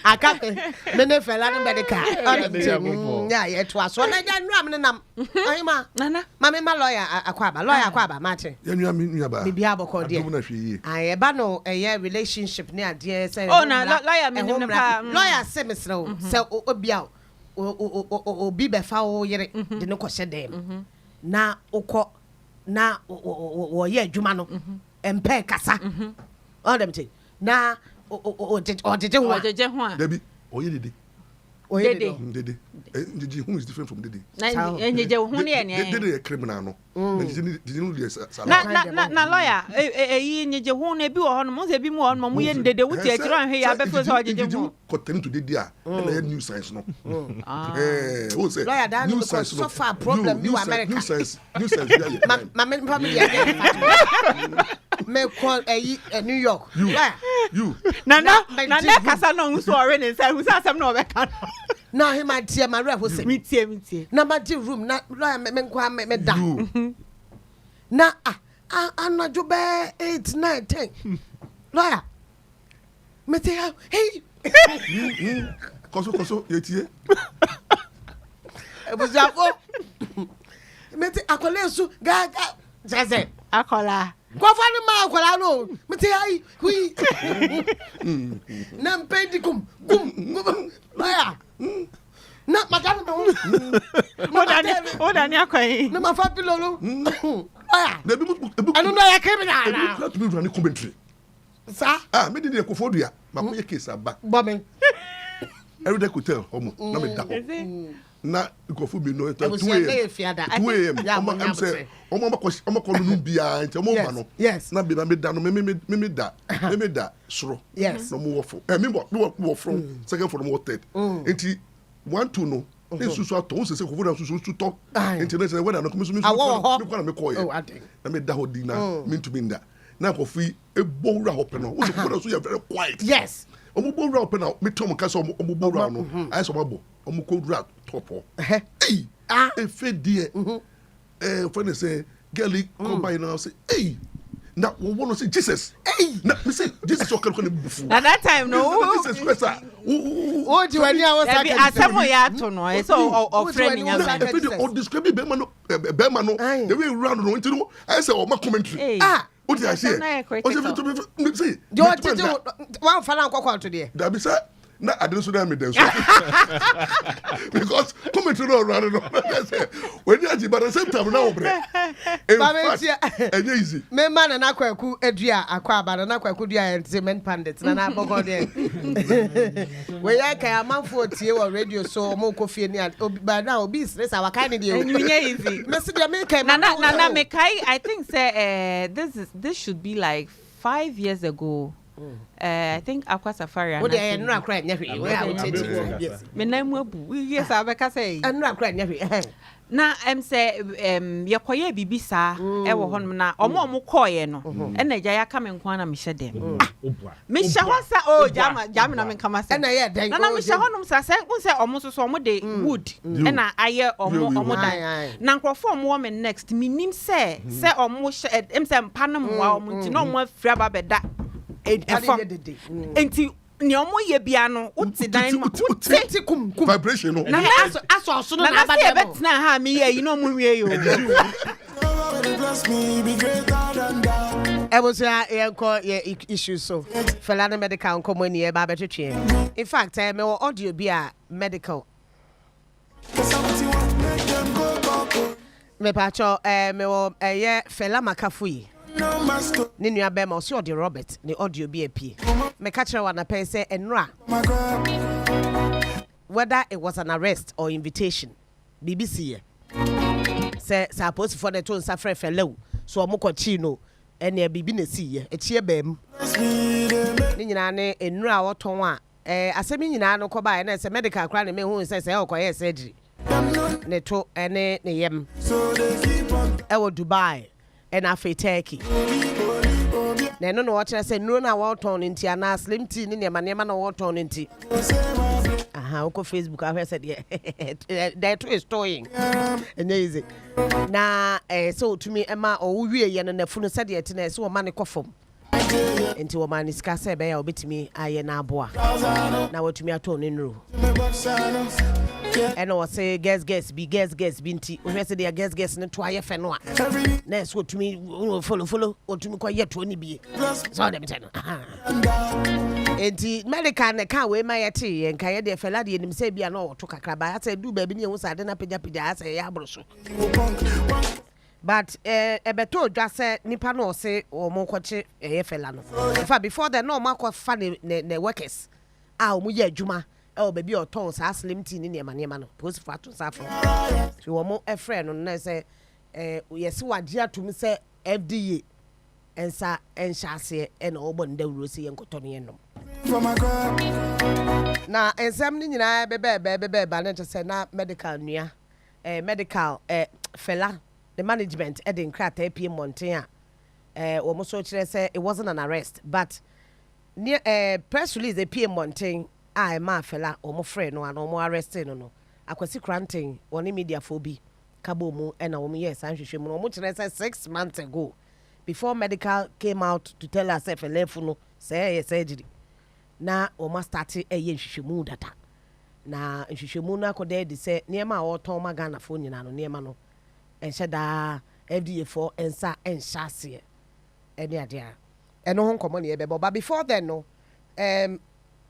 Akape. Mene fella no medical. Yeah, it was one I didn't nam. Ayma. Nana. Mamma lawyer Akwaba. Lawyer Akwaba, Martin. Bibiabo called you. I abano a year relationship near dear say. Oh, no, lawyer, lawyer semestro. So, Obiao. O bibe foul yere. The no question them. Na oko. Na o ye jumano. Empe kasa. All them thing. Na did Debbie, or you did. Dede. Who is different from Dede? And you do a criminal. Na lawyer, a won't be on most be more on we and the would take around here before continue to Dede and new science. No, who say that new science so far problem you America. New science, my family. Me call a New York. You. Nana Casano who's already said who's some no back. Now he might tear my rep was me. Number 2 room, not lawyer me down. Na I'm not do 8, 9, 10. Lawyer. Me tell hey. Koso yetie. E was that me te akolesu ga zaze akola. Kwafani ma akola no. Me te ai hui. Na mpendicum gum. Lawyer. Na madam no. Odani akwai. Na mafa pilolo. Ah. I don't know I criminal. Not to be running commentary. Sir? Me did a kofodua. Ma mo case aba. Bombing. Every day could tell homo. Na me da. Na kofu me no to 2 a.m. I'm say omo call no bia nti omo ba no. Yes. Na be na me da no me da soro. Yes. No mo wofo. Me wo from second from what third. Nti 1 2 no. Nsusu ato wo se kofu na nsusu to. Nti na say when na komi so me kwa na me call ye. Na me da ho di na me to me nda. Na kofu e bowra hope no. Wo se kofu na so you very quiet. Yes. Omo bowra hope na me tom ka so omo bowra no. Ai so mabo. Omo ko dra topo. Hey. E fe die. When say girlie come by now say hey. Now we want to say Jesus. Hey. Now we say Jesus o kan bufu. At that time no. Jesus Christ. O di wani awon say asemo ya to no. So o friend nya say. If you o describe be man no the way round no into no I say o ma commentary. What did I say? O say you one fan kwakwa to there. That be say na I didn't so that me then so because commentary no around no when you are but at the same time now bre e easy me man na kwaku adua akwaba na kwaku dua entertainment pundit na bogo there we ya kai amanfo tie wo radio so mo kofie ni ba na obi stress our kind dey easy me see dey me kai na me kai I think say this should be like 5 years ago. I think Aqua Safari. What they no cry nyafi. We are yes. Me na mu abu. Yes, abeka say. No cry nyafi. Na say yekoye bibi sa e wo hono na omo koye no. E na gya ya ka me nko na me hye dem. Me hye ho sa jam na me kama say. Na ye den. Na me hye hono sa say say omo so omo de wood. E na aye omo dan. Na nkrofo omo wo me next minim say omo hye em say mpa no mwa omo nti na omo afira ba beda. Enti ni omo ye bia no uti dan ma uti kum vibration no na aso no na ba dem na ha me ye no mo wie yo e was ye issue so fella no medical nkomo ni e ba betwetwe in fact me audio bi a medical me pa cho me wo ye fella makafui ni nua be ma so de Robert ni audio bi apie me ka kire wa na pay say enra whether it was an arrest or invitation BBC ye say suppose for the to safre fellow so omokochi no ene bibi na si ye echie bam ni nyina ne enra woton a asemi nyina no ko ba na say medical kra ne me hu say okoye surgery ne to ene ne yem e wo Dubai and afi Turkey. Na no watch say no na waton nti ana slim tea ni nema na waton nti. Aha, uko Facebook I said that is storing. And easy. Na so to me Emma o wie ye na funu said yet na so man ko fom. Into a man is cast a bear bit me, I na boa. Now what to me at all in room. And I say, guess, binti. We say they are guess, no try fenwa. Next, what to me, follow, or to me quite 20 be. So them ten. Enti Medical na ka we my tea and kaya de fella de nim say bia no to kakra ba. I say do baby ni wo sa de na pija say ya abro so. But ebeto dwa say nipa no say o mo kwache fella no. In fact before the no ma kwa fa ne workers. Ah o mo ye adwuma. Oh baby or ton sa slim tea ni ma no. Post for to sa for. So o mo e friend no na say yes wadia to me say FDA ensa enshase en obon da wurosi enkotono yenom. Na ensem ni nyina bebe ba na say na medical nua medical fella the management edin krata pm mountain o mo so kire say it wasn't an arrest but near press release the pm mountain I ma fella o mo frɛ no ana o mo arrest no akwasi quarantine woni media phobi kabo mu na o mo yes anhwehwɛ mu no mo kire say 6 months ago before medical came out to tell us if a left no say surgery na o ma start nhwehwɛmu data na nhwehwɛmu na akɔda de say niema a wɔtɔn ma Ghana fo nyina no niema no enhye da FDA for ensa enhyase ene ade a eno ho nkomo ne yebebo but before then no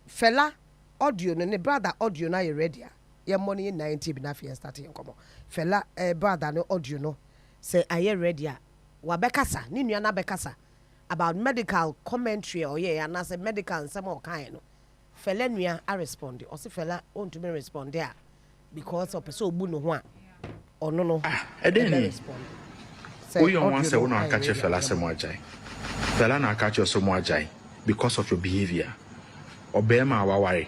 fella audio no ne brother audio na you ready ye money 90 bi na fe start nkomo fella brother no audio no say aye ready a wabekasa ni nua na bekasa about medical commentary or yeah and as a medical and some kind no fella nua a respond or say fella on to me respond there because of person obu no ho a ono no respond we don't want say we no catch fella say mo ajai fella na catch you so mo ajai because of your behavior obema awaware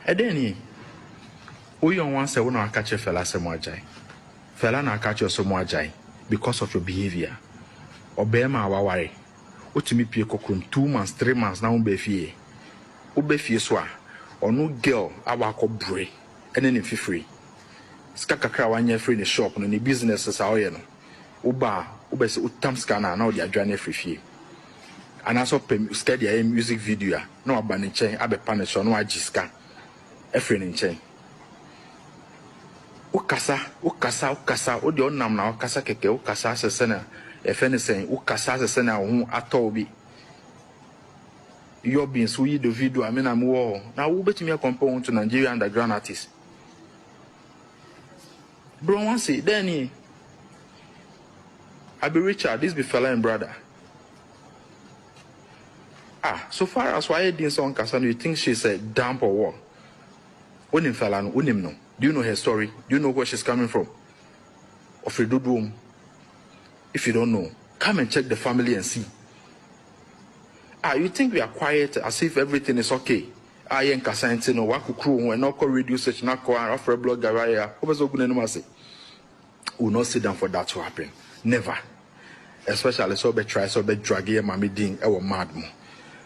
edeni we don't want say we no catch fella say mo ajai fella na catch you so mo ajai because of your behavior obema awaware otumi pie kokron 2 months 3 months na ubefie so a onu girl awako bre ene ne fifiri ska kakra wanye free ne shop no ne business sa oye no ubese utam scanner na odi adwa ne frifie ana so pem study a music video na oba ne chen abepa ne so no agiska efre ne chen ukasa odi onam na ukasa keke ukasa asese na efene sen ukasa asese na hu atọ bi your being so yi the video I mean am wo na wo betimi a compare to Nigeria underground artists bro one say then I be Richard this be fella and brother so far as why didn't song kasa you think she's a damp or what onim fella no onim no do you know her story do you know where she's coming from Ofredodum if you don't know come and check the family and see you think we are quiet as if everything is okay yen kasante no wakukru and no radio search na ko after blogger ya obezo gune no say will not sit down for that to happen never especially so be try so be drag your mommy ding e wo mad mo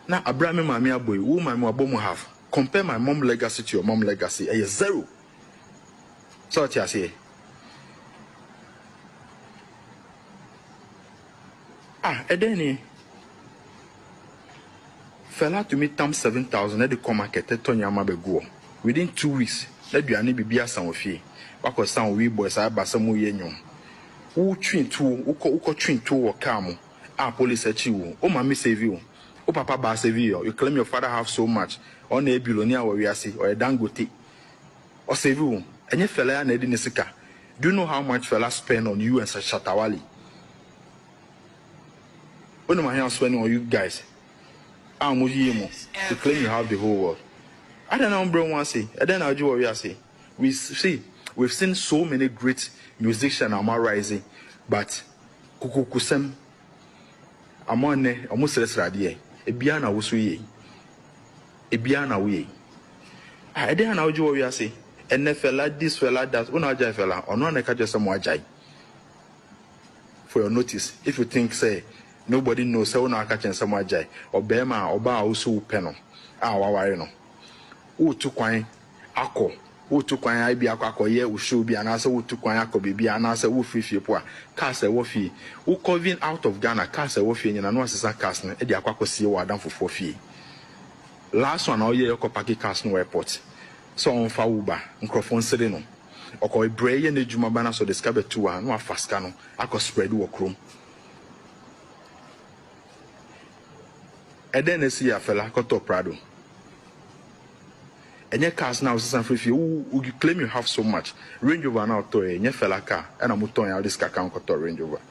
na abraham mommy aboy wo mommy abomu have compare my mom legacy to your mom legacy e zero so what you say edeni fella to me tam 7,000 at the market Tonyama Bego. Within 2 weeks, let you any be a sound of fee. Wako sound we boys are basamu yenyon. Who train two, uko train two or camo. Police at you. Oh, mammy save you. Oh, papa bar save you. You claim your father have so much. On a billionaire or yasi or a dangote. Or save you. And your fella and Edinisika. Do you know how much fella spend on you and Shatawali? When am I spending on you guys? To claim you have the whole world. I don't know, bro. One say, and then I'll do what we say. We've seen so many great musicians are rising, but kukusem amone almost resradie. Ebiana wusuye. Ebiana we. I then I'll do what we say. And if fella this fella that unaja fella or no one catch some wajai. For your notice, if you think say. Nobody knows so na catching some wajai or bema or ba also peno. Waware no. Who took wine ako wo to kwan ai bi akwakoye wo show bi anase wo to kwan akobe bi anase wo free po a cars e wo fie wo covering out of Ghana cars e wo fie nyina no asesa cars no e di akwakosie wo adam fofo fie last one all year parking cars no airport so on fa uber microphone sere no oko breye na djuma bana so discover to a no afaska no akọ spread wo krom e den esi ya fela koto prado enye cars now san free you claim you have so much Range Rover now to enye fela car and amuton ya this car kan koto Range Rover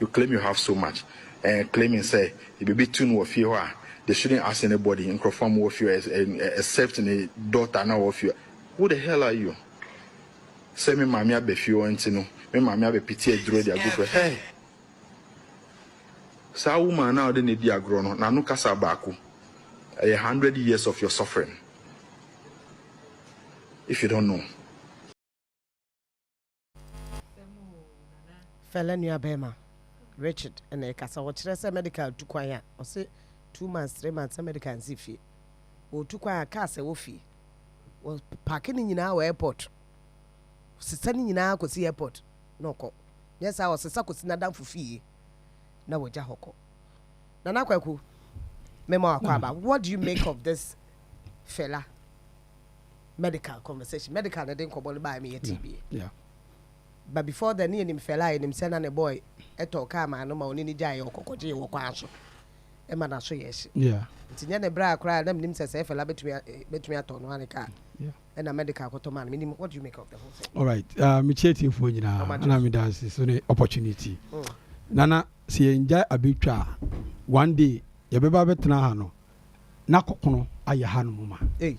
you claim you have so much and claiming say e be tune wo fie ho a they shouldn't ask anybody in conform with you except in a daughter now of you. Who the hell are you? Say me mammy be few and no, me mammy be pity draw their group. Hey, sa woman now they need their grown na no kasa baku. 100 years of your suffering. If you don't know. Fella Nua Bema, Richard, and a kasa watch medical to kwaya or say 2 months, 3 months, medical and see fee. Or to quite a cast a fee. Was parking in our airport. Sending in our see airport. No call. Yes, I was a sucker down for fee. Now with Jahoko. Nana Kwaku. Memo Kwaba, what do you make of this fella? Medical conversation. Medical, I didn't call by me a TB. Yeah. But before the near him fella and him send on a boy, eto kama no more any jay or cocoji or quash. Emma na so yes. Yeah. Tinya ne bra cry them nim say fella betumi aton one car. Yeah. And a medical kotoman minimum what do you make of the whole thing? All right. Me cheating for you now. Na me dance so the opportunity. Nana see enjoy abitwa one day ye beba betena ha no. Na kokono aye ha no mama. Eh.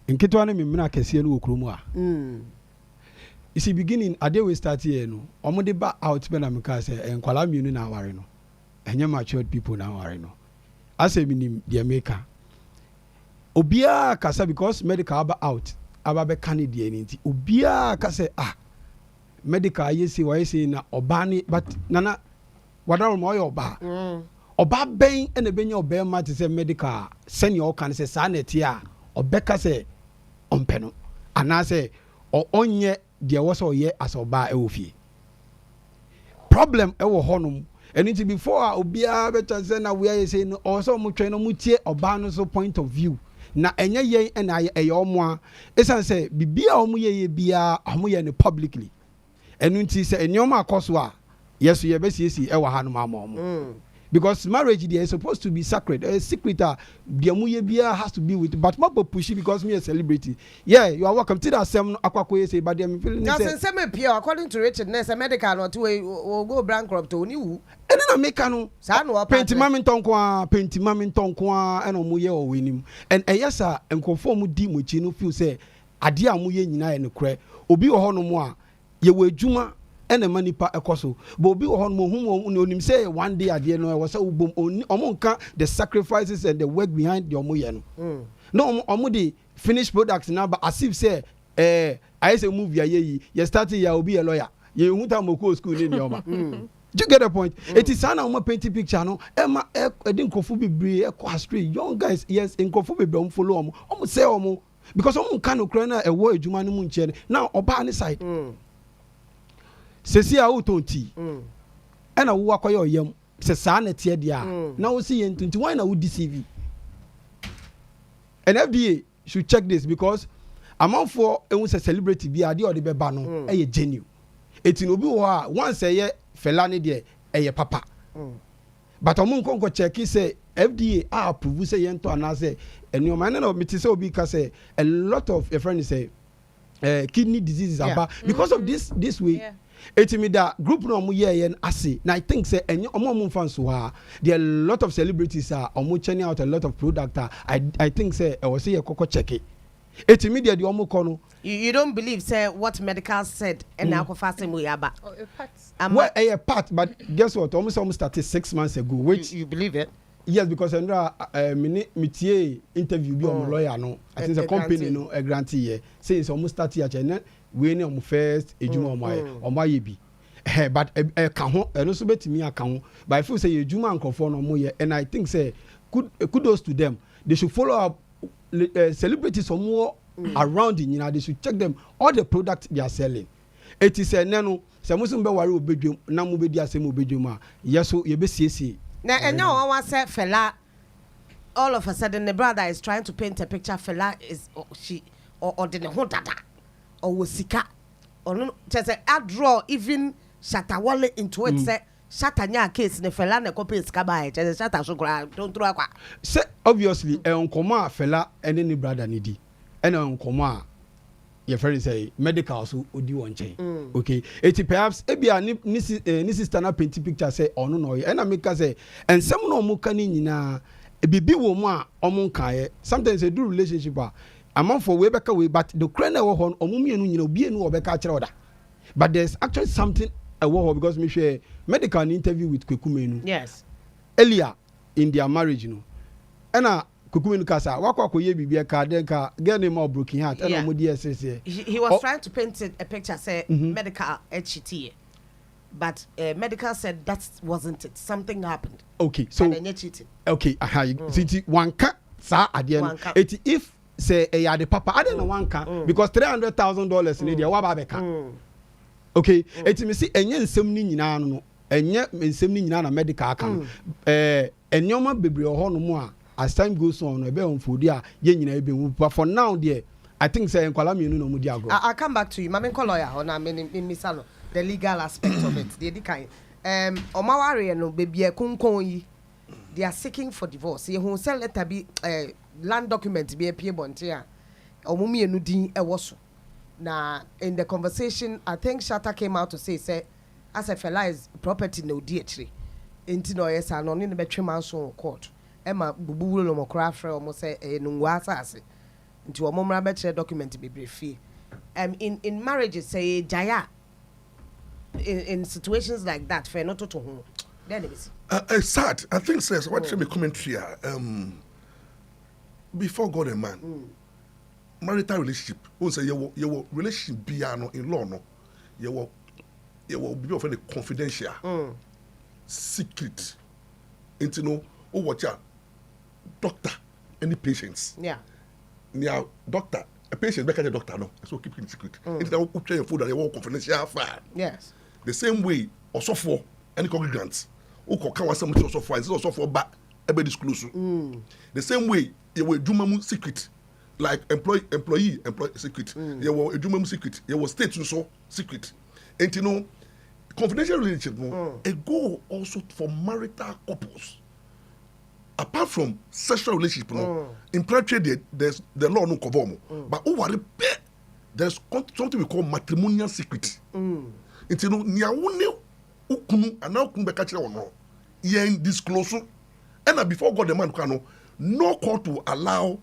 Nketwa na me mena kese no okromu a. You see beginning ade we start here no. Omo de ba out be na me ka say enkwala mienu na aware no. Enye matured people now are no. As a minim the America. Obia kasa because medical aba out. Aba be Canadian nti. Obia kasa medical yesi wa yesi na obani but nana wada mo yo oba. Oba ben ene benya oba ma te say medical senior kan say sa na ti a obeka say ompeno. Ana say onye de wo so ye as oba e ofie. Problem e wo honum. And it before obia better say na we are saying also mo twen no mutie oba no so point of view na enye yen and aye omo a esan say bibia omo ye bia omo ye no publicly enu nti say enyoma akoso a yeso ye be siesi e wa ha no ma omo because marriage they is supposed to be sacred a secret the amuye bia has to be with but more pushy because me a celebrity yeah you are welcome to that same akwako say but them feeling say me pure according to Richard nurse a medical not to go bankrupt to ni wu and na make no sa no penti mami tonko a and omuye o winim and yes sir enkonfo mu di mochi no feel say ade amuye nyina e no kre obi wo ho no mo a ye wo adwuma ene manipa ekoso but obi wo hono hu onim say one day ade no was ubom omo nka the sacrifices and the work behind the omo ye no no omo the finished products now but as if say I say movie ye you start ya obi a lawyer ye hu ta moko school ni oma do you get the point it is an omo painting picture no ema edin kofu bebre ekọ astray young guys yes enkofu bebre om follow omo say omo because omo nka no kra na ewo adwuma no mu nche now oba ni side sesi a utonti ena wo akoye oyam se saa na tie dia na wo see yentunti why na wo deceive and FDA should check this because amount for ehun se celebrity bi ade ode beba no eye genuine eti no bi wo a once eye fela ne de eye papa but omo nkonko check say FDA approve say yento anase enu man na me ti say obi ka say a lot of a friend say kidney diseases about because of this way etimi da group no mo ye yen ase na I think say enye omo fan so ha there are a lot of celebrities are omo churning out a lot of product I think say e was say koko check it etimi de omo kono you don't believe say what medical said and na ko fast mo yaba well a part but guess what almost started 6 months ago which you believe it yes because Andra me interview bi on lawyer no I think the company no a grantee here say it's almost start here and we ne on first ejuma on my bi but ka ho no so betimi aka ho but I feel say ejuma ankofo no mo ye and I think say kudos to them they should follow up celebrities some more around the United, they should check them all the products they are selling. It is a nano. Some Muslim be worry obedient. Na mo be dia same obedient. Yes, so you be see. Now, and now one said Fella. All of a sudden, the brother is trying to paint a picture. Fella is or the whole data or Wosika or no. Just a draw even Shatawale into it. Say Shatanya case ne Fella ne copy is kabai. Just Shatta so don't throw a. Say obviously, on coma Fella and any brother needy, and on coma. Your friend say medical so odi one chain. Okay, it perhaps ebia ni sister na paint picture say ono no and I make say and some no mo kan nyina bibi wo mo a omo nkae sometimes they do relationship among for we beka we but the crane wo hon omo mienu nyina obi enu obeka kire oda but there's actually something a wo because me share medical interview with Kwekumenu. Yes, earlier in their marriage you know and Kukumenu kasa wakwa koye bibia ka den ka get him all broken heart and omodi ss he was trying to paint a picture say medical HT but medical said that wasn't it, something happened. Okay, so cheating. Okay, city one ka sa adien it if say ya the papa I don't know one ka because $300,000 in India wa ba be ka. Okay, it me see enye nsem ni nyina no enye nsem ni nyina na medical kan enyoma bebre ho no mo a as time goes on, but for now, dear, I think say I'll come back to you. Mama lawyer, the legal aspect of it. The kind. Omawari no baby kunkonyi. They are seeking for divorce. You who sell letter be land document be a pay bontia. Omumi enu din ewoso. Na in the conversation, I think Shatta came out to say as a fella is property no dietry. Inti no yes and on in the betri mansion court. Emma bubu no mo kra frɛ o mo say nungwa asase nti o mo mra be kire document be briefie in marriages say jaya in situations like that for not to home then it is sad I think says what should be commentary before God and man marital relationship who say your relationship biano in law no your be of a confidential secret into no o watch out doctor any patients now doctor a patient back at the doctor no so keep it secret it's now put your food and you confidential file. Yes, the same way also for any congregants who can was some also for it's also for back every disclosure the same way you will do mamu secret like employee secret you will do mamu secret you will state so secret and you know confidential relationship a goal also for marital couples. Apart from sexual relationship, in private there's the law no cover but there's something we call matrimonial secret. It's you know niawune ukunu and now kun beka kire wono yen disclosure and before God the man can no court to allow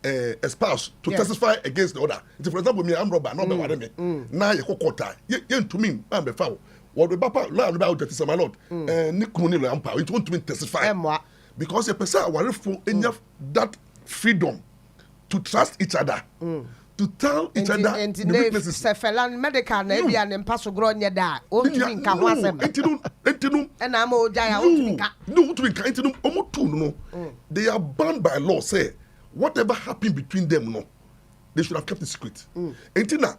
a spouse to testify against the other. It's for example me I'm robber not be wade me na ye court yen to me am be foul what the papa law about justice my lord ni kunu ni lo ampa it want to testify because a person are for enough that freedom to trust each other to tell each other the weaknesses. Sefelan medical na be an pass gronya da o tumi nka ho asem entinum and am o jaya o tumi nka no tumi nka entinum omo tu no they are bound by law say whatever happened between them no they should have kept it secret entina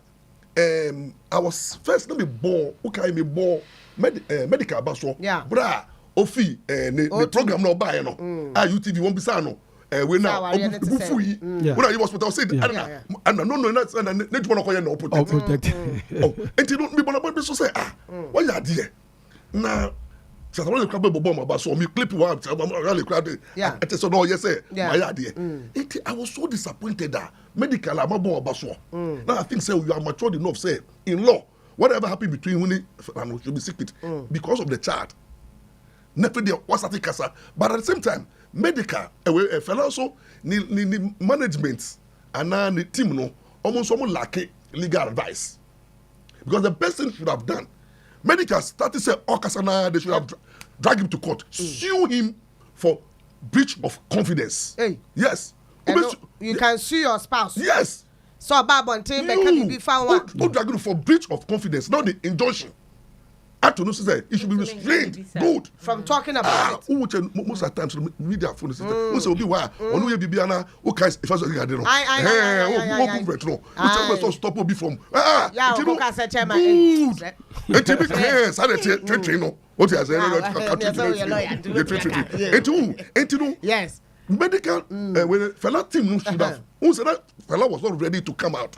I was first let me born okay me born medical baso bra ofi the program no buy no UTV won bisa no we now bufu yi when you hospital say and no na no koye no protect enti no me bona so say why you there na just want to club bomb about so me clip one really crowd it so no yes say my idea I was so disappointed that medical amabo about so now I think say you are matured enough say in law whatever happened between Winnie and should be secret because of the child. Never there was at casa, but at the same time, medical a fellow also ni management and now the team no almost someone lack legal advice because the person should have done medical started say Okasana they should have drag him to court, sue him for breach of confidence. Hey. Yes. You can sue your spouse. Yes. So Babon team can be found drag him for breach of confidence, not the injunction. to know say it should be restrained. Good. From talking about it. Most of the times media phone is most will be why onu ye bibiana o kai if I say no. I stop obi from yeah, o ka say chairman. Yes, I dey no. What you say no. Yes. Medical when Fella team no should have. Who said that Fella was not ready to come out.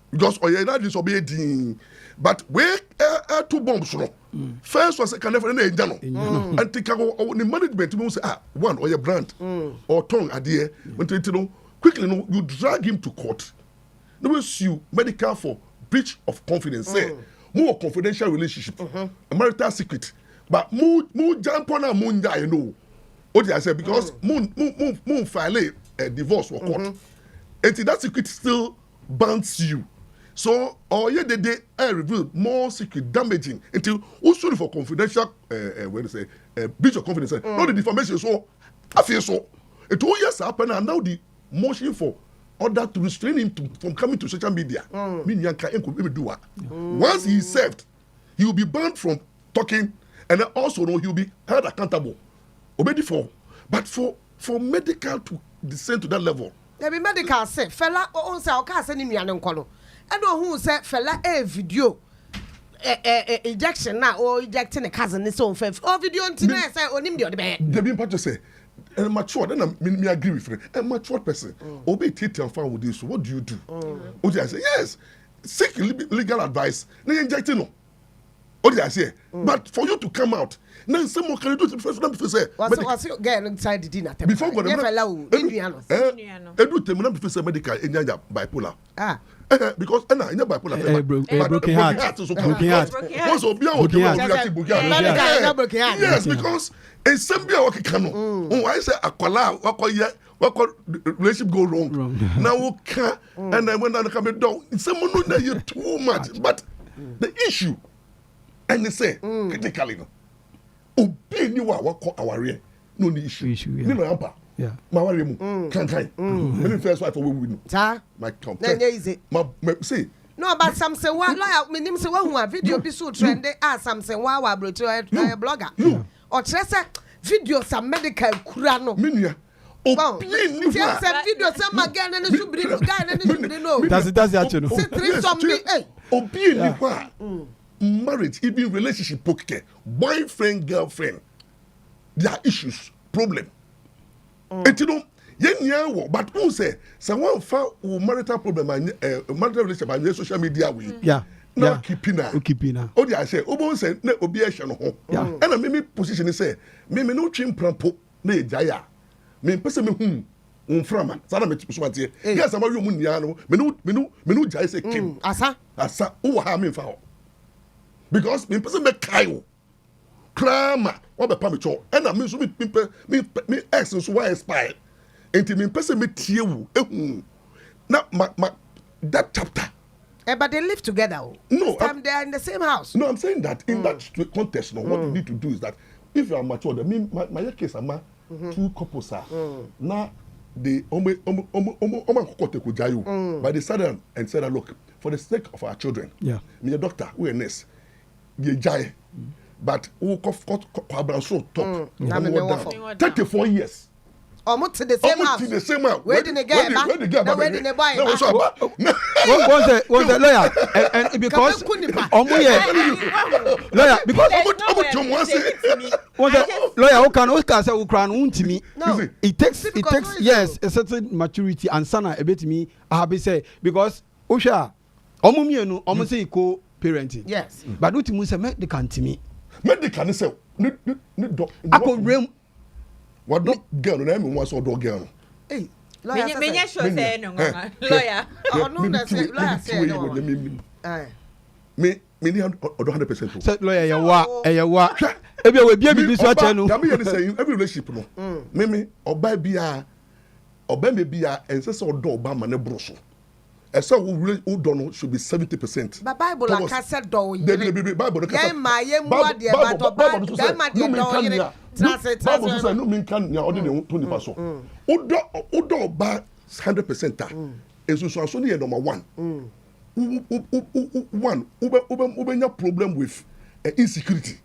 Because that is obeying. But where two bombs no. First was can never end no. And think the management will say one or your brand or tongue idea when you know quickly no you drag him to court. No will sue Medical for breach of confidence. Say more confidential relationship, a marital secret. But more jump on a moon die no. What I said because moon file a divorce or court. And that secret still binds you. So, they reveal more secret damaging until also for confidential, breach of confidence. Not the defamation. So, I feel so. It 2 years happened, and now the motion for order to restrain him from coming to social media. Once he is served, he will be banned from talking, and then also he will be held accountable. Already but for medical to descend to that level. There be medical say, Fella, on say, okay, send him yan nkolo. And who said Fella video ejection now or ejecting a cousin is so fair. Or video on today say on him the other bed. The being part to say, and mature, then I agree with you. A mature person, obey Titi and found with this. What do you do? What do I say? Yes, seek legal advice. They injecting no. What did I say? But for you to come out, now someone can do it first. Before say, what's your girl inside the dinner? Before God, edu terminal before say medical in bipolar. Because in bipolar, broken heart. Yes, because in some work cano. I say akola, relationship go wrong. Now and then when I come down, someone know that you're too much. But the issue. And they say critically no. Obi ni wa call our real no the issue. Ni no ampa. Yeah. Ma worry mu. Kan. Let first wife we no. Sir. My come. Na easy. Ma say. No but something wa lawyer me nim say wa hu video bi so trend something wa brocho blogger. O kire say video some medical kura no. Me nua. Obi ni wa. Say video some magan na subiri no guy na subiri no. That's actually no. Say three some be Obi ni wa. Marriage, even relationship, boyfriend, girlfriend, there are issues, problem. And you know, but who say someone found marital problem, marital relationship, and social media with now keeping her. Oh, I say, oh, say, no, objection, and I made position say, me no trim prampo, ne jaya, me person me frama, Sana me to yes, I'm a woman, menu jay say, Kim, asa, oh, how me found. Because me person make kayo krama what be permit and I mean so me ex so why expire enti me person me tie wu na that chapter but they live together no they are in the same house. No, I'm saying that in that context no what you need to do is that if you are mature I mean my case ama two couples are now they but they sat and said look for the sake of our children me a doctor we a nurse but who so top 34 years. Almost to the same house. Where did they get? Where did they buy? Was the lawyer and because lawyer because lawyer who can say Ukraine to me. It takes yes a certain maturity and sana a bit me I have say because Osha omumienu omo say ko parenting. Yes. But what you say make the can to me. Make the can say Ako rem what dog girl na me was dog girl. Hey, lawyer. Me sure say no lawyer. Oh no that say lawyer say no. Me ni 100%. Say lawyer ya wa. Ebi we bia bibi so ache no. Ya me say every relationship no. Me oba bia ense say odo oba ma ne broso. Esa who don't should be 70%. But Bible like I said do. The Bible yeah ma ye mu ade ba to Bible say no mean can ya ode ne to nipa so. Odo ba 100% ah. Enso so ne number 1. One ube problem with insecurity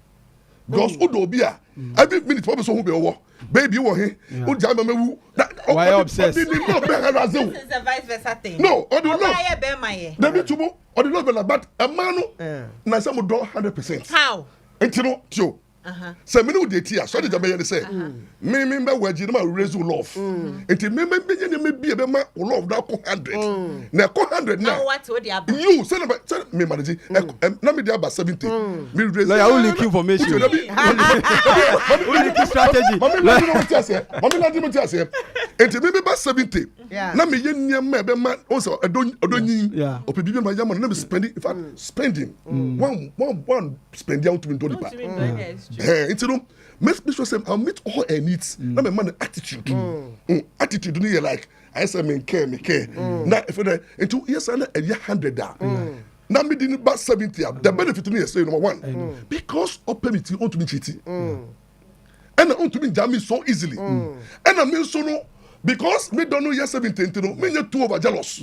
because odo obi a every minute for so who be owo baby wo he o ja ma mewu why obsessed this is a vice versa thing no odo no why be my na me tubo odo no be like but a man na say mo do 100% how entino tio say me no dey tia so dey jam be say me be waji na raise love enti me be be ma love da ko 100 na ko 100 na what would you say me manage na me dey about 70 me raise like only information only strategy mami na di mo tia say enti me be 70 na me ye niam be ma o so odonyin opebi be ma yam na me spending in fact spending one spending out to me do into them make sure say I'll meet all her needs na me man attitude attitude no like I say me care na if into yes na 100 na me din ba 70 the benefit me say number 1 because opportunity on to me cheat and on to me jam me so easily and I mean so no because me don't know yes 70 no me you too over jealous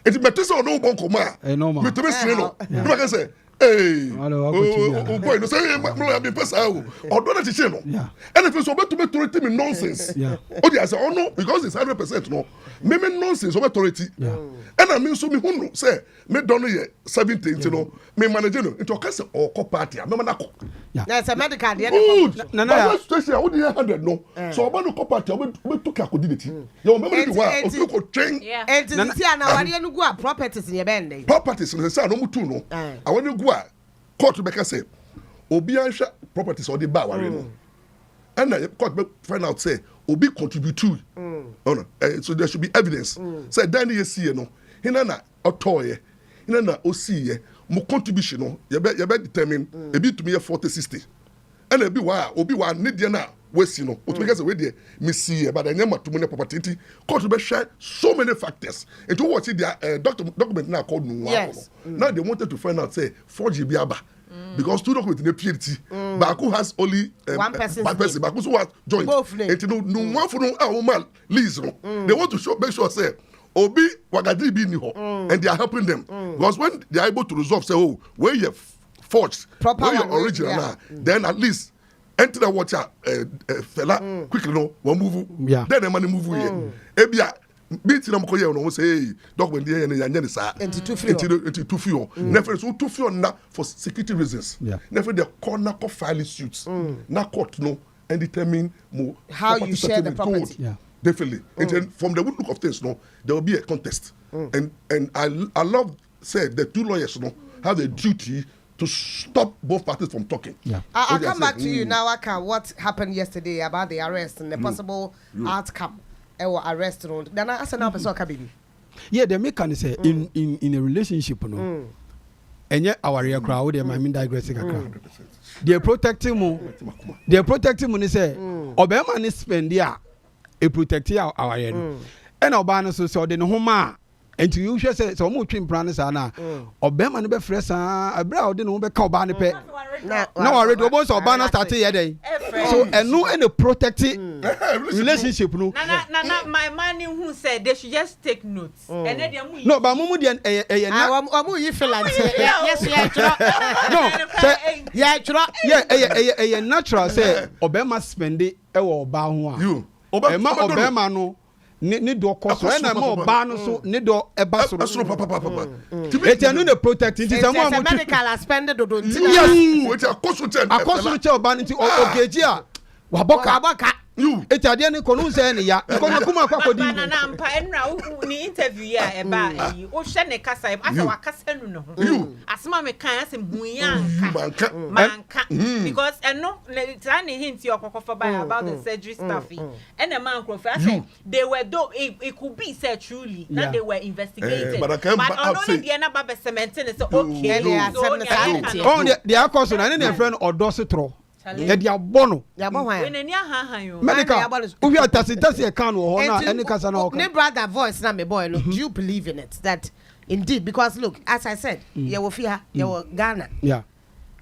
it me say no bon koma me to me say no you can say hey oh boy no say me be person o do na chiche no and if so beto me tority me nonsense o dey say oh no because it's 100% no me nonsense o be tority and I mean so me hu no say me don know 70 no me manage no into ka say o ko party me na ko na say medical dey na na station o dey 100 no so oba no ko party o be to ka ko dibeti you remember the one o to ko train and see na wari no go a properties dey be ndey properties no say no mutu no I want to go court be say obi answer properties or the bar ware no and the court be find out say obi contribute to no so there should be evidence say dan ye see no hina na otoye hina na osiye mo contribution no ye be determine e be to me 40-60 and e be wa obi wa need na we see no o to make say we there me see but anya matumu ne property court be share so many factors and to watch their document na called Onua now they wanted to find out say 4GB aba because two documents in the PhD Baku has only one person Baku so what joint and no one for no woman lease no they want to make sure say obi wagadiri bi ni ho and they are helping them because when they are able to resolve say oh where you forged where your original then at least enter the water fella quickly no one move then the money move here ebia beat na mko ye no say hey document dey na nya sa into two few never so two few na for security reasons never the corner co file suits na court no and determine more how you share the property definitely and from the look of things no there will be a contest and I love say the two lawyers no have a duty to stop both parties from talking. I'll come back to you now, Aka, what happened yesterday about the arrest and the possible outcome or arrest. Then I said, now, baby. Yeah, the make say in a relationship, no. And yet our real crowd, they might mean digressing a crowd. They're protecting mu. They're protecting mu. They say, Obama is spending a protecting our end. And Obama so they know whom. And to you say so much in plans na Obama no be fresh abra ode no be ka oba ne pe na already almost Obama started yesterday so and no any protecting relationship no my man who said they should just take notes and then no but mumu dey na omu yi feel like yes no natural say Obama spend e wo oba ho a you Obama no ni do koso e na ma oba no so ni do eba so papa etianu ne protect nti say mo medical spend do yes eti akoso che oba nti ogeji a waboka you etiade ne kono say ne ya kono kuma kwakodi na mpa enra ni interview ya eba yi o hwe ne kasa asa wakasa nu no ho asema me kan asem hunya manka because eno try ne hint your kokofa by about the surgery stuff and the man crofo say they were do it could be said truly that they were investigated but only the na baba cement say okay oh the akoso na ne friend odosetro ya dia bono ya bo hwan we nani ahahan yo medical we are tasi e kan wo na any kasa na ne brother voice na me boy no do you believe in it that indeed because look as I said you will fear you will Ghana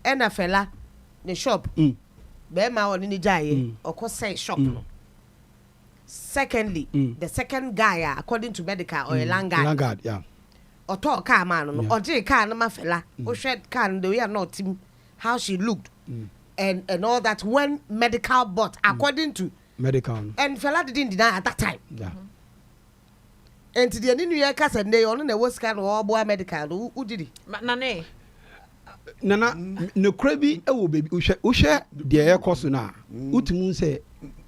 and a fella the shop be ma woni ni jaye okosai shop no secondly the second guy according to medical or a landguard yeah oto car man no oje car na ma fella o hwed car no we are not team how she looked, and all that when medical bought according to medical, and Fella didn't deny at that time. Yeah. And to the new year, cousin, they only was kind of all boy medical. Who did it? Nane. Nana, no crabby, oh baby, Usha, the air course now. Utimun say,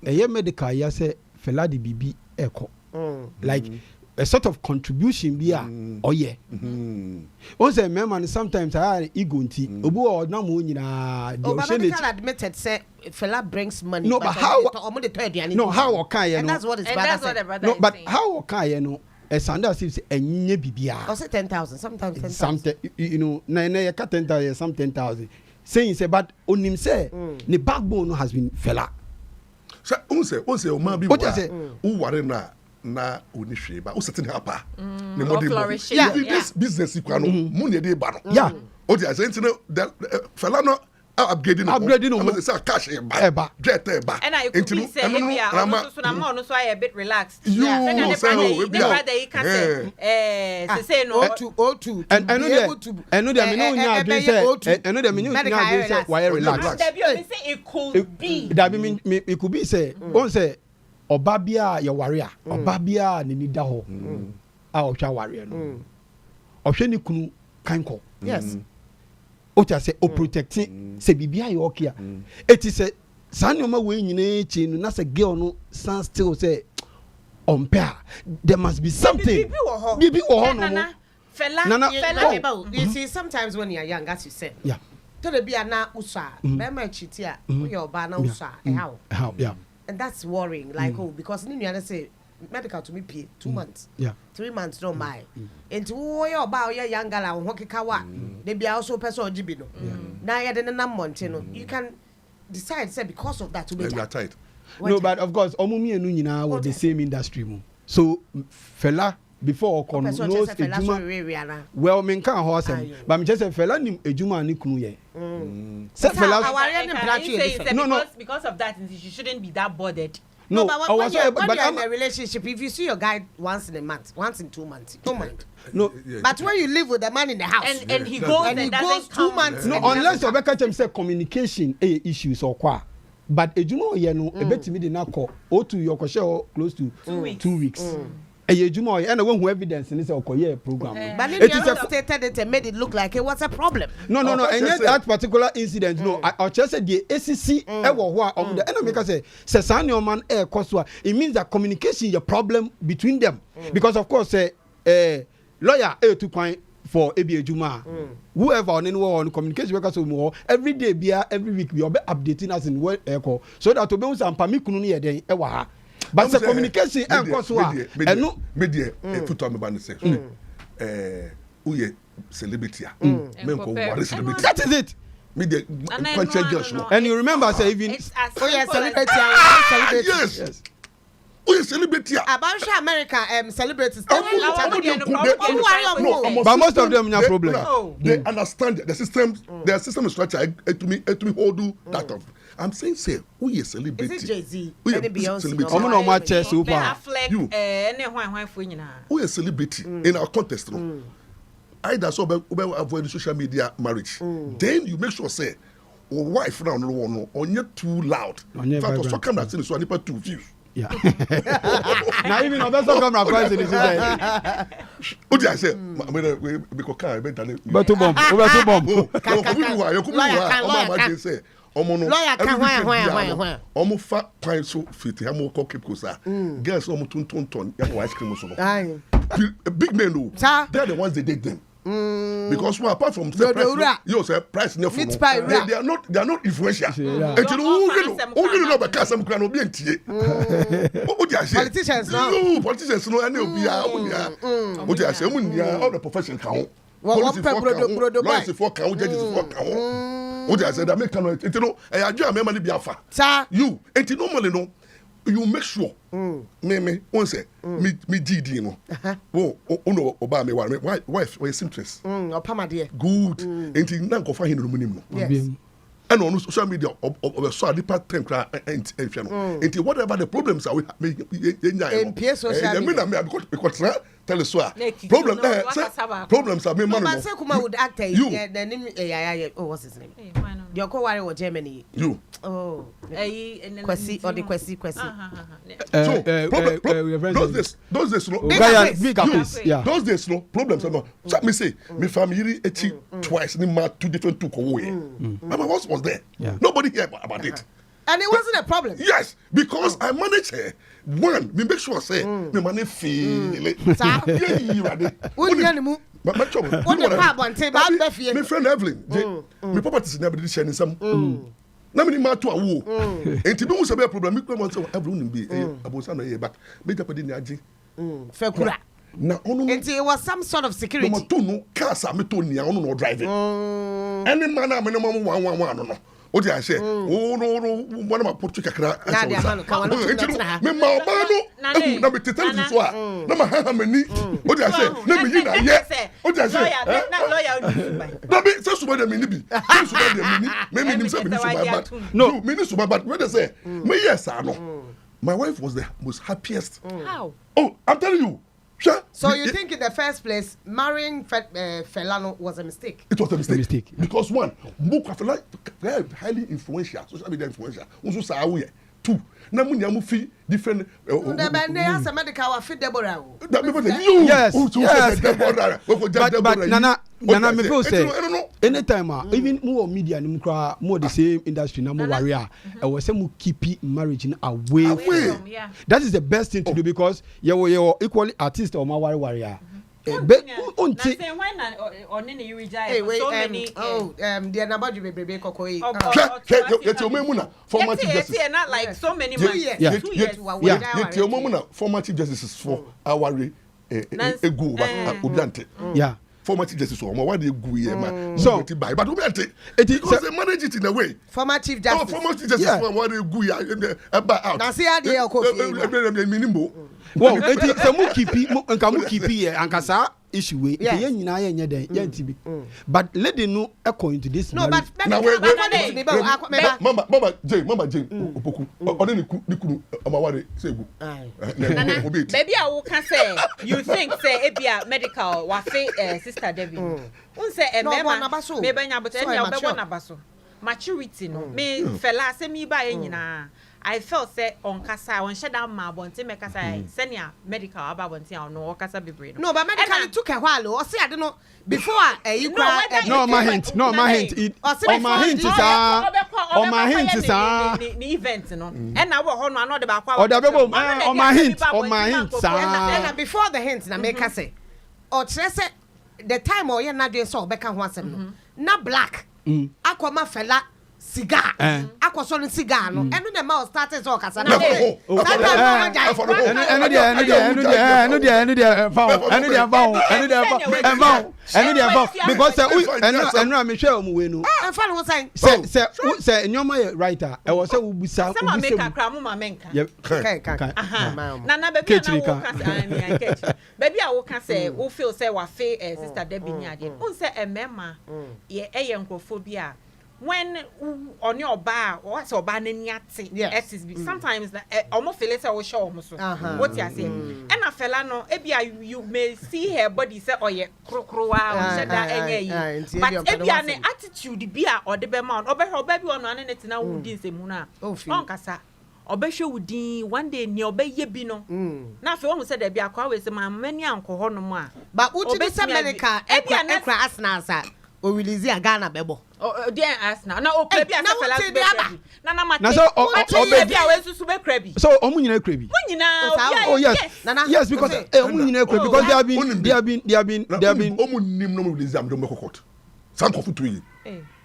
a year medical, yes, Fella the BB echo. Like a sort of contribution be oh yeah. Also, man, sometimes I ego nti obu or na mo nyina the medical admitted say Fella brings money. No, but how no how can you and that's what his brother said. No, but how can you know a sanda says enye bibia. Or say 10,000 sometimes 10,000. Something you know na you cut 10,000 some 10,000. Saying say but on him say the backbone has been Fella. So unse o ma bi wa o ware na onihwe ba o setting hapa ne modern this business ikwa no mu ne dey ba no yeah o dey say no Fella no upgrading no say cash e ba jet e ba and I could say so na more no so I a bit relaxed the brother he can say no O2 and I know them me no nya adwen say I know them me no nya adwen say why relax that be say it could be that be me it could be say on say oba bia ye ware a oba bia ne ni da ho a otwa ware no ohwe ni kunu kanko yes o cha say o protecting say bibia ye okay eti say sanoma we nyina echi no na say girl no stand still say on pair there must be something bibi wo ho no Fella you see sometimes when you are young as you said yeah to the bia na usa be ma chiti a we oba na usa how yeah and that's worrying like because you know say medical to me pay 2 months 3 months don't buy into wo your ba your young girl ho kekawa they be also person ojibi no na ya de na month no you can decide say because of that to be tight no but of course omumi enu nyina with the same industry mu so Fella before okon knows ejuma well men kan ho asem but me just say Fella nim ejuma ni kunu ye say Fella no because of that you shouldn't be that bothered. No, but when you're in a relationship, if you see your guy once in a month, once in 2 months, don't mind. No, but when you live with the man in the house and he goes and goes 2 months, no, unless you make him say communication issues or qua. But ejuma ye no ebetimi de na call O2 your share close to 2 weeks. Ejuma and who evidence in this okoye program. But it is stated it and made it look like it was a problem. No, and yet that particular incident no I just said the ACC ewo ho am the enemy say sesane man koswa it means that communication is a problem between them because of course lawyer to kwan for ebi ejuma whoever on anyone communication workers so every day bia every week we be updating us in what so that to be Sampa mi kunu ne den ewa ha but the communication and so and no media put on me ban say uye celebrity men ko worry celebrity that is it media and you remember say even celebrity yes we celebrity about America celebrities but most of them have problem they understand the system their system structure to me hold that of I'm saying say we is celebrity is it Jay-Z and Beyonce omo no ma chess over you we is celebrity in our context no either so avoid social media marriage then you make sure say wife now no on you too loud in fact so come that so nipa too views yeah now even no best come across in this what do I say we go car but to bomb say omo no lawyer can omo fa kwan so fit ha mo keep kosa girls omo ton ya ice cream so no big men no they're the ones they date them because well, apart from the price you say price near for they are not influential and you know be cast some kran obi entie what do I say politicians no any obi what do I say all the profession count police for count judges for count what I said that make cannot you know I do am money be afa you and normally no you make sure me one say me GD no wo no oba me wife we interest opama de good enti na nko fa hin no munim no and on social media of so deeper time enti whatever the problems are we in social media because tell us what problems are me man no but say kuma would act you oh what's his name You go worry with Germany. You. Oh. Kwesi or the Kwesi. So those days no. Those days no problems no. So me say me family twice ni ma 2 different two ko here. My house was there. Nobody hear about it. And it wasn't a problem. Yes, because I manage her. One, me make sure say me money feel it. My friend Evelyn, my property is never sharing some. Na me ma to awo. Enti bi mu se be problem me come say Evelyn be abosa na here but be japadi ni agi. Fekura. Na ono no. Enti it was some sort of security. No to no cars a me to nia ono no driving. Any man a me no 111 no. O di ase o no one of my put kakra me ma ba no na me tete so a na ma ha me ni o di ase na me yi na ye o di ase lawyer na me say suba de me ni bi suba de me ni me ni say me ni suba bad no me ni suba bad when they say me yes no my wife was the most happiest. How? Oh, I'm telling you. Sure. So you think in the first place marrying Felano was a mistake? It was a mistake. Because one, Fela very highly influential, social media influential. Also Sawi. Two, na munyamu fi different. As a medical fit Deborah. Yes. But Nana me feel say anytime even more media ni mukra more the same industry na more warrior. I was say mu keep marriage away from. That is the best thing to do because you equally artist or more warrior. But unti when on any reject so many the nabaju bebe kokoi former chief justice not like so many months 2 years your momuna former chief justice for our egu udante former chief justice for why they go here man so buy but because they manage it in a way former chief justice for why they go here out na see how they minimum well eti se mu keep here ankasa issue we ye nyina ye nye den ye ntibi but lady no according to this no but mama Jane opoku oni ni kunu amaware say egu baby I will can say you think say ebia medical wa fe sister Debbie un say emema me banya but any obebo na baso maturity no me fella say me ba ye nyina I felt say on kasa on shut down ma bonte me kasa senior medical aba bonte no kasa bebre no but medical took a while o say ade no before you no my hint on my hint is ni event no and na wo ho no ano de ba kwa on my hint and before the hint na make say o kire say the time o ye na dey so be ka ho asem no na black akoma fella cigar akwaso no cigar no eno na ma started so kasa na because eno me hwe omu we no fa no say nyoma writer e was say ubusa some make akra mo ma menka na be bi na wo kasa baby a wo kasa wo feel say wa fe sister Debbie nyade un say emema ye enkrofobia when on your bar or so bananiate sometimes almost feel say we show almost what you say and a fella no ebia you may see her body say oye krokrowa o sheda enye but ebia ne attitude bia or the be man obebi ono ane netina wudi nsemu na on kasa obehwe wudi one day ni obeye bi no na afi won say da bia kwa we say mamani anko ho no mo a but uti be say medical ekra asnasa o release a Ghana bebo dear Arsenal na o krebi asa fela be krebi na mate so obebi a we susu be krebi so omu nyina krebi oh yes yes because omu nyina krebi because they have been omu nim no release am do mekokot san kofu to yi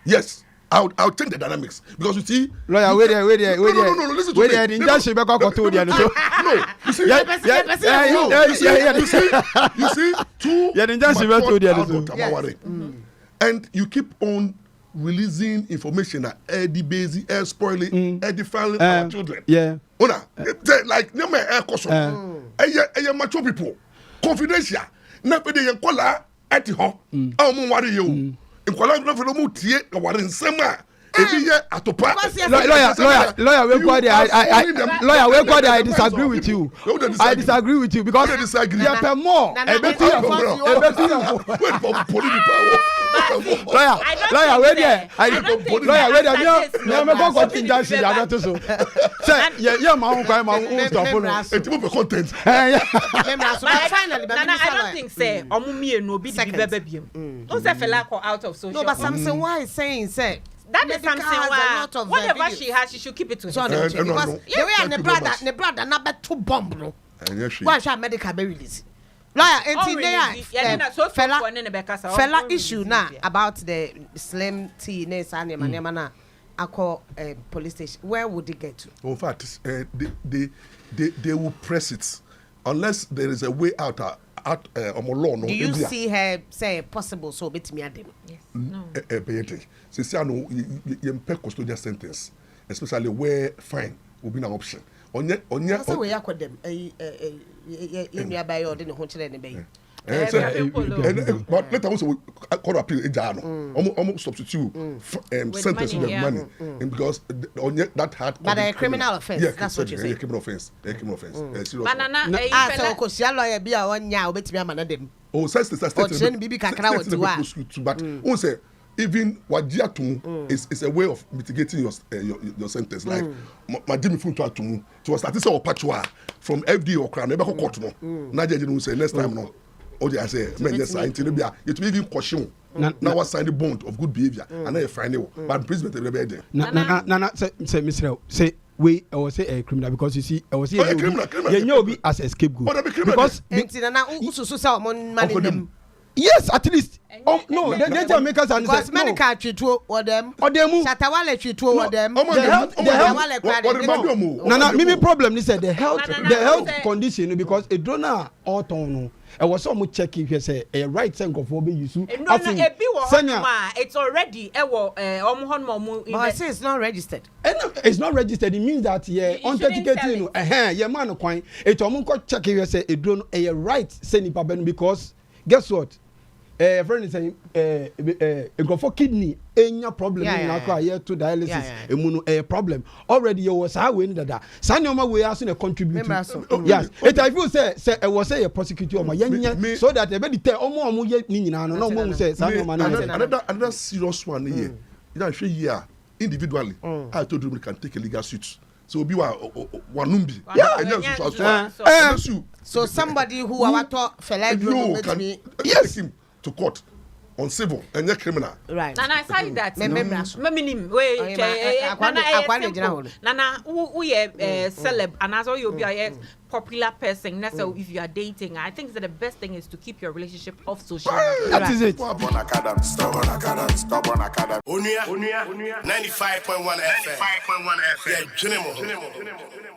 yes I'll change the dynamics because you see lawyer wait there listen to me the injunction be kokoto there no you see two the injunction be to there so and you keep on releasing information that Eddie Basie, spoiling, Eddie failing our children. Yeah. Like, no man, mature people. Confidential. Never they call at home. Oh, worry you. In Kuala Lumpur, tie, or in summer. Lawyer, we got I disagree with you. I disagree with you because you pay more. Lawyer, wait there. Lawyer, me go contingency the other so. Say, yeah, my own stop. It's content. Finally, I don't think say omumi no be the baby. Don't say fella out of social. No, but something why is saying say that is something why whatever she has, she should keep it to herself. Because the way the brother not bet to bomb no. Why should medical be released? Lawyer, fella issue now about the slim tea na I call police station. Where would it get to? In fact, they will press it unless there is a way out. Do you see her say possible so bit me adam? Yes. No. Since I know you custodial sentence, especially where fine will be an option. That's the way I call them. You buy your dinner hotel and bay. But let us call appeal almost substitute sentence with money because that had but a criminal offense. Yeah, that's what you say. A criminal offense. Banana. So ko sia lawyer bi a wonya obetimi amana dem. Oh, says the bibi kakra what you are. But on say even wajia tumu is a way of mitigating your sentence. Like my Jimmy Fun to atumu. So was starting say opatwa from FD or crown never court no. Na judge no say next time no. Oh, I say, men yes, I intend it will even caution. Now was signed the bond of good behavior, and I find it. But imprisonment will be there. No, say, Mr. Say, we I was say a criminal because you see, I was saying, you be as a scapegoat. Because yes, at least. No, they just make us understand. Because medical treat or them. Shatawale treat or them. No, me problem is the health condition because a donor auto. I was so much checking here say a right sense of what you do. No, it's already I say it's not registered. It's not registered. It means that authenticating man coin. It almost checking here say a drone a right sending because guess what? Friend is saying go for kidney any problem in here to dialysis a problem already you was how we need that sanyoma we asking a contribute yes it I feel say I was say a prosecutor so that they be tell omo ye nyina no mo say sanyoma another serious one here you know here individually I told you we can take a legal suit. So be wanumbi. So somebody who I thought fella can take him to court on civil and not criminal. Right. And I say that. Nana, we celeb, and as you be a popular person. That's so if you are dating, I think that the best thing is to keep your relationship off social media. That is it. Onua 95.1 FM.